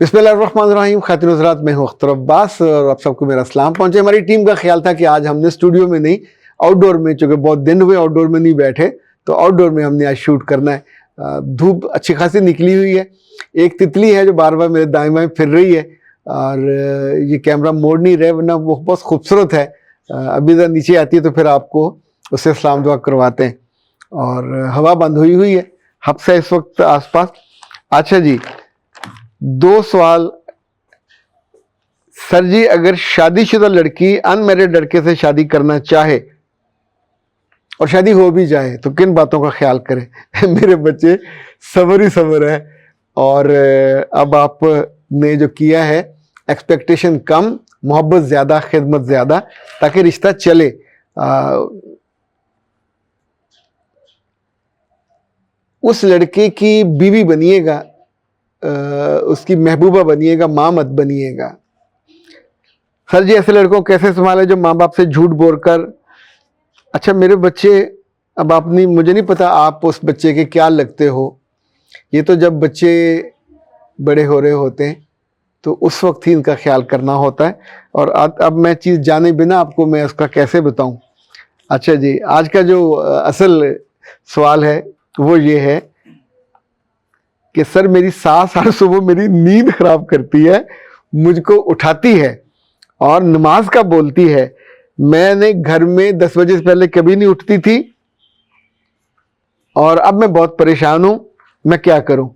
बिस्मिल्लाहिर्रहमानिर्रहीम। खातिन हज़रात, मैं हूं अख्तर अब्बास और आप सबको मेरा सलाम पहुंचे। हमारी टीम का ख्याल था कि आज हमने स्टूडियो में नहीं, आउटडोर में, चूँकि बहुत दिन हुए आउटडोर में नहीं बैठे, तो आउटडोर में हमने आज शूट करना है। धूप अच्छी खासी निकली हुई है। एक तितली है जो बार बार मेरे दाएं बाएं फिर रही है और ये कैमरा मोड़ नहीं रहे, वरना वो बहुत खूबसूरत है। अभी जरा नीचे आती है तो फिर आपको उससे सलाम दुआ करवाते हैं। और हवा बंद हुई हुई है, हफ्सा इस वक्त आसपास। अच्छा जी, 2 सवाल। सर जी, अगर शादीशुदा लड़की अनमैरिड लड़के से शादी करना चाहे और शादी हो भी जाए तो किन बातों का ख्याल करें? मेरे बच्चे सबर ही सबर है। और अब आपने जो किया है, एक्सपेक्टेशन कम, मोहब्बत ज़्यादा, खिदमत ज़्यादा, ताकि रिश्ता चले। उस लड़के की बीवी बनिएगा, उसकी महबूबा बनिएगा, माँ मत बनिएगा। सर जी, ऐसे लड़कों को कैसे संभाले जो माँ बाप से झूठ बोलकर। अच्छा मेरे बच्चे, अब आप नहीं, मुझे नहीं पता आप उस बच्चे के क्या लगते हो। ये तो जब बच्चे बड़े हो रहे होते हैं तो उस वक्त ही इनका ख्याल करना होता है। और अब मैं चीज़ जाने बिना आपको मैं उसका कैसे बताऊं। अच्छा जी, आज का जो असल सवाल है वो ये है कि सर, मेरी सास हर सुबह मेरी नींद खराब करती है, मुझको उठाती है और नमाज का बोलती है। मैंने घर में 10 बजे से पहले कभी नहीं उठती थी और अब मैं बहुत परेशान हूं, मैं क्या करूं?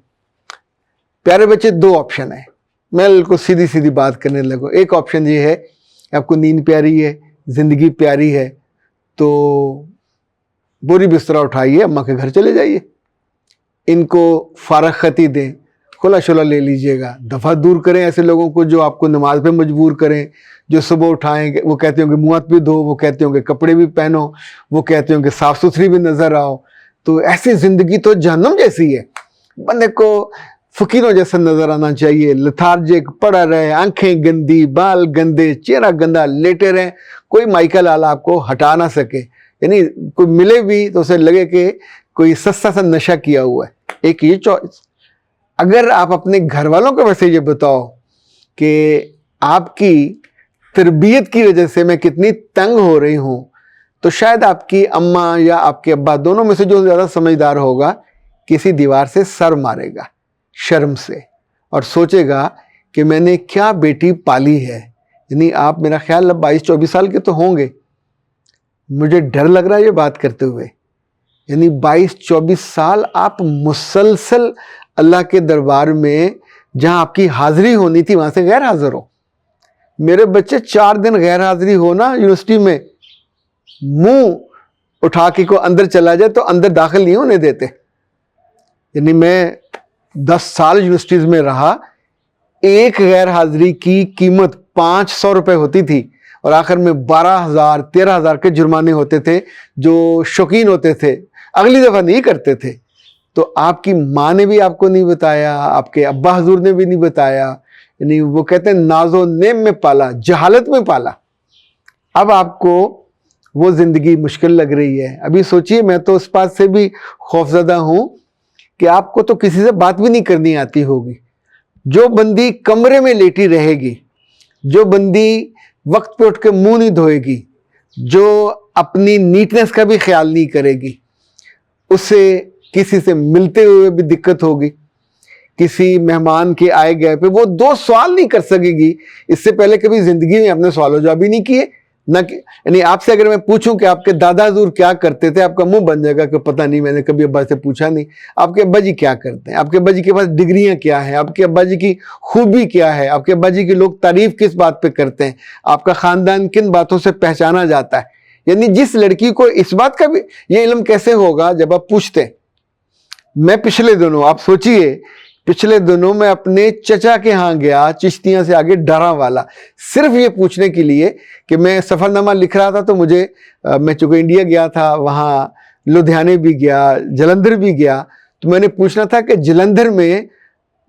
प्यारे बच्चे, 2 ऑप्शन है। मैं बिल्कुल सीधी सीधी बात करने लगूं। एक ऑप्शन ये है, आपको नींद प्यारी है, जिंदगी प्यारी है, तो बोरी बिस्तरा उठाइए, अम्मा के घर चले जाइए, इनको फारगती दें, खुला शुला ले लीजिएगा, दफ़ा दूर करें ऐसे लोगों को जो आपको नमाज पे मजबूर करें, जो सुबह उठाएं, वो कहते होंगे मुँह हाथ भी धो, वो कहते होंगे कपड़े भी पहनो, वो कहते होंगे साफ़ सुथरी भी नज़र आओ। तो ऐसी ज़िंदगी तो जहन्नम जैसी है। बंदे को फ़कीरों जैसा नज़र आना चाहिए, लथार्जिक पड़ा रहे, आंखें गंदी, बाल गंदे, चेहरा गंदा, लेटे रहे, कोई माइका लाल आपको हटा ना सके। यानी कोई मिले भी तो उसे लगे कि कोई सस्ता सा नशा किया हुआ है। एक ये चॉइस। अगर आप अपने घर वालों को वैसे ये बताओ कि आपकी तरबियत की वजह से मैं कितनी तंग हो रही हूं, तो शायद आपकी अम्मा या आपके अब्बा, दोनों में से जो ज़्यादा समझदार होगा, किसी दीवार से सर मारेगा शर्म से और सोचेगा कि मैंने क्या बेटी पाली है। यानी आप, मेरा ख्याल, अब 22-24 साल के तो होंगे, मुझे डर लग रहा है ये बात करते हुए। यानी 22-24 साल आप मुसलसल अल्लाह के दरबार में, जहां आपकी हाजिरी होनी थी, वहां से गैर हाजिर हो। मेरे बच्चे 4 दिन गैर हाजिरी हो ना यूनिवर्सिटी में, मुंह उठा के को अंदर चला जाए तो अंदर दाखिल नहीं होने देते। यानी मैं 10 साल यूनिवर्सिटीज में रहा, एक गैर हाजिरी की कीमत 500 रुपये होती थी और आखिर में 12,000-13,000 के जुर्माने होते थे। जो शौकीन होते थे अगली दफ़ा नहीं करते थे। तो आपकी माँ ने भी आपको नहीं बताया, आपके अब्बा हजूर ने भी नहीं बताया। यानी वो कहते हैं नाजो नेम में पाला, जहालत में पाला। अब आपको वो ज़िंदगी मुश्किल लग रही है। अभी सोचिए, मैं तो उस बात से भी खौफजदा हूँ कि आपको तो किसी से बात भी नहीं करनी आती होगी। जो बंदी कमरे में लेटी रहेगी, जो बंदी वक्त पे उठ के मुंह नहीं धोएगी, जो अपनी नीटनेस का भी ख्याल नहीं करेगी, उससे किसी से मिलते हुए भी दिक्कत होगी। किसी मेहमान के आए गए पे वो 2 सवाल नहीं कर सकेगी। इससे पहले कभी जिंदगी में अपने सवालों जवाब ही नहीं किए ना। यानी आपसे अगर मैं पूछूं कि आपके दादा हजूर क्या करते थे, आपका मुंह बन जाएगा कि पता नहीं, मैंने कभी अब्बा से पूछा नहीं। आपके अब्बा जी क्या करते हैं, आपके अब्बा जी के पास डिग्रियां क्या है, आपके अब्बा जी की खूबी क्या है, आपके अब्बा जी की लोग तारीफ किस बात पे करते हैं, आपका खानदान किन बातों से पहचाना जाता है। यानी जिस लड़की को इस बात का भी ये इल्म कैसे होगा जब आप पूछते। मैं पिछले दिनों, आप सोचिए, पिछले दिनों मैं अपने चचा के यहाँ गया, चिश्तियाँ से आगे डरा वाला, सिर्फ ये पूछने के लिए कि मैं सफ़रनामा लिख रहा था। तो मुझे मैं चूँकि इंडिया गया था, वहाँ लुधियाने भी गया, जलंधर भी गया, तो मैंने पूछना था कि जलंधर में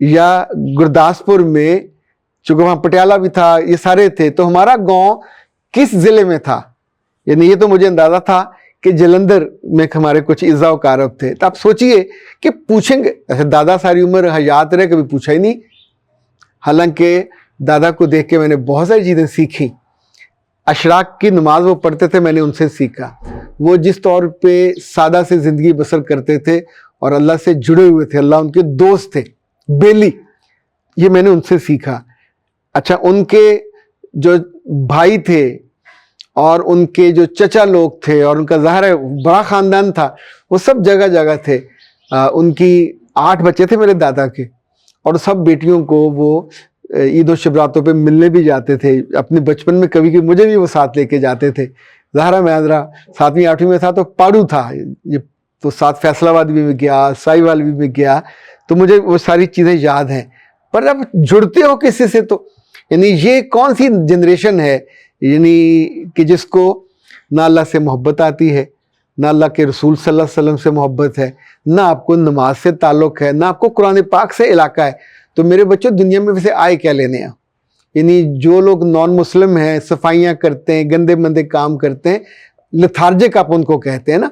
या गुरदासपुर में, चूँकि वहाँ पटियाला भी था, ये सारे थे, तो हमारा गाँव किस ज़िले में था। यानी ये तो मुझे अंदाज़ा था कि जलंधर में हमारे कुछ इज़्ज़ा व कारब थे। तो आप सोचिए कि पूछेंगे, ऐसे दादा सारी उम्र हयात रहे, कभी पूछा ही नहीं। हालांकि दादा को देख के मैंने बहुत सारी चीज़ें सीखी। अशराक की नमाज वो पढ़ते थे, मैंने उनसे सीखा। वो जिस तौर पे सादा से ज़िंदगी बसर करते थे और अल्लाह से जुड़े हुए थे, अल्लाह उनके दोस्त थे, बेली, ये मैंने उनसे सीखा। अच्छा, उनके जो भाई थे और उनके जो चचा लोग थे और उनका ज़ाहिर है बड़ा ख़ानदान था, वो सब जगह जगह थे। उनकी 8 बच्चे थे मेरे दादा के, और सब बेटियों को वो ईद और शबरातों पे मिलने भी जाते थे। अपने बचपन में कभी कभी मुझे भी वो साथ लेके जाते थे। ज़ाहिर मैं ज़रा 7वीं 8वीं में था तो पाड़ू था ये, तो साथ फैसलाबाद भी में गया, साहिवाल भी में गया, तो मुझे वो सारी चीज़ें याद हैं। पर अब जुड़ते हो किसी से तो, यानी ये कौन सी जनरेशन है यानी कि जिसको ना अल्लाह से मोहब्बत आती है, ना अल्लाह के रसूल सल्लल्लाहु अलैहि वसल्लम से मोहब्बत है, ना आपको नमाज से ताल्लुक़ है, ना आपको कुरान पाक से इलाका है। तो मेरे बच्चों, दुनिया में वैसे आए क्या लेने हैं? यानी जो लोग नॉन मुस्लिम हैं, सफाइयाँ करते हैं, गंदे मंदे काम करते हैं, लथार्जिक आप उनको कहते हैं ना,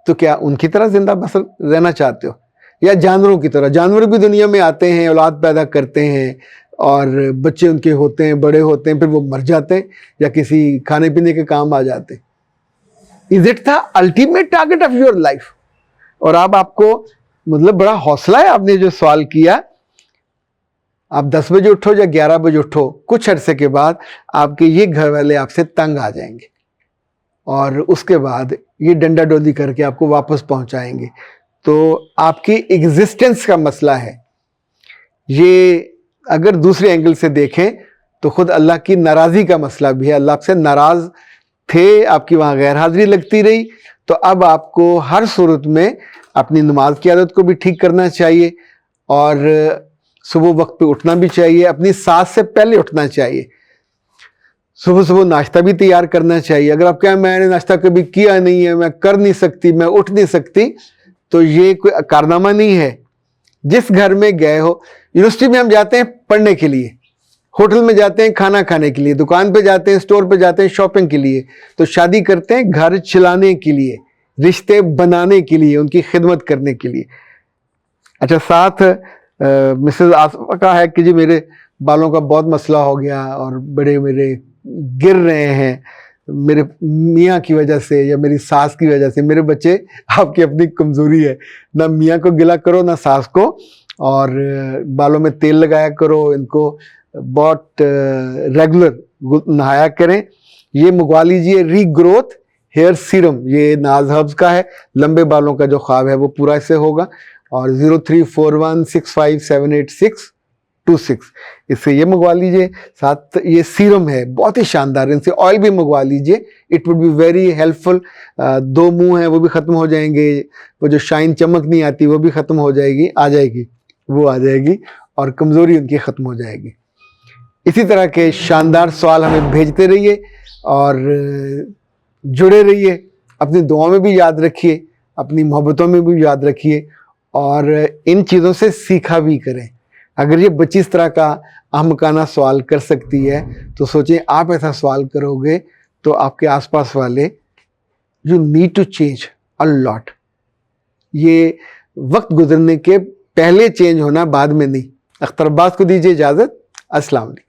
तो क्या उनकी तरह जिंदा बसर रहना चाहते हो, या जानवरों की तरह? जानवर भी दुनिया में आते हैं, औलाद पैदा करते हैं और बच्चे उनके होते हैं, बड़े होते हैं, फिर वो मर जाते हैं या किसी खाने पीने के काम आ जाते हैं। Is it the ultimate target of your life? और अब आपको मतलब बड़ा हौसला है, आपने जो सवाल किया। आप 10 बजे उठो या 11 बजे उठो, कुछ अरसे के बाद आपके ये घर वाले आपसे तंग आ जाएंगे और उसके बाद ये डंडा डोली करके आपको वापस पहुंचाएंगे। तो आपकी एग्जिस्टेंस का मसला है ये। अगर दूसरे एंगल से देखें तो खुद अल्लाह की नाराज़ी का मसला भी है। अल्लाह आपसे नाराज़ थे, आपकी वहाँ गैर हाजिरी लगती रही, तो अब आपको हर सूरत में अपनी नमाज की आदत को भी ठीक करना चाहिए और सुबह वक्त पे उठना भी चाहिए, अपनी साथ से पहले उठना चाहिए, सुबह सुबह नाश्ता भी तैयार करना चाहिए। अगर आप कहें मैंने नाश्ता कभी किया नहीं है, मैं कर नहीं सकती, मैं उठ नहीं सकती, तो ये कोई कारनामा नहीं है। जिस घर में गए हो, यूनिवर्सिटी में हम जाते हैं पढ़ने के लिए, होटल में जाते हैं खाना खाने के लिए, दुकान पे जाते हैं, स्टोर पे जाते हैं शॉपिंग के लिए, तो शादी करते हैं घर चलाने के लिए, रिश्ते बनाने के लिए, उनकी खिदमत करने के लिए। अच्छा, साथ मिसेज आसफा का है कि जी मेरे बालों का बहुत मसला हो गया और बड़े मेरे गिर रहे हैं मेरे मियाँ की वजह से या मेरी सास की वजह से। मेरे बच्चे, आपकी अपनी कमज़ोरी है, ना मियाँ को गिला करो ना सास को, और बालों में तेल लगाया करो, इनको बहुत रेगुलर नहाया करें। ये मंगवा लीजिए रीग्रोथ हेयर सीरम, ये नाज हर्ब्स का है। लंबे बालों का जो ख्वाब है वो पूरा इससे होगा। और 0341657826 इससे ये मंगवा लीजिए। साथ ये सीरम है, बहुत ही शानदार, इनसे ऑयल भी मंगवा लीजिए, it would be very helpful. 2 मुंह हैं वो भी ख़त्म हो जाएंगे, वो जो शाइन चमक नहीं आती वो भी ख़त्म हो जाएगी, आ जाएगी और कमज़ोरी उनकी ख़त्म हो जाएगी। इसी तरह के शानदार सवाल हमें भेजते रहिए और जुड़े रहिए। अपनी दुआओं में भी याद रखिए, अपनी मोहब्बतों में भी याद रखिए और इन चीज़ों से सीखा भी करें। अगर ये बच्ची इस तरह का अहमकाना सवाल कर सकती है तो सोचें आप ऐसा सवाल करोगे तो आपके आसपास वाले, you need to change a lot. ये वक्त गुजरने के पहले चेंज होना, बाद में नहीं। अख्तर अब्बास को दीजिए इजाज़त। अस्सलाम वालेकुम।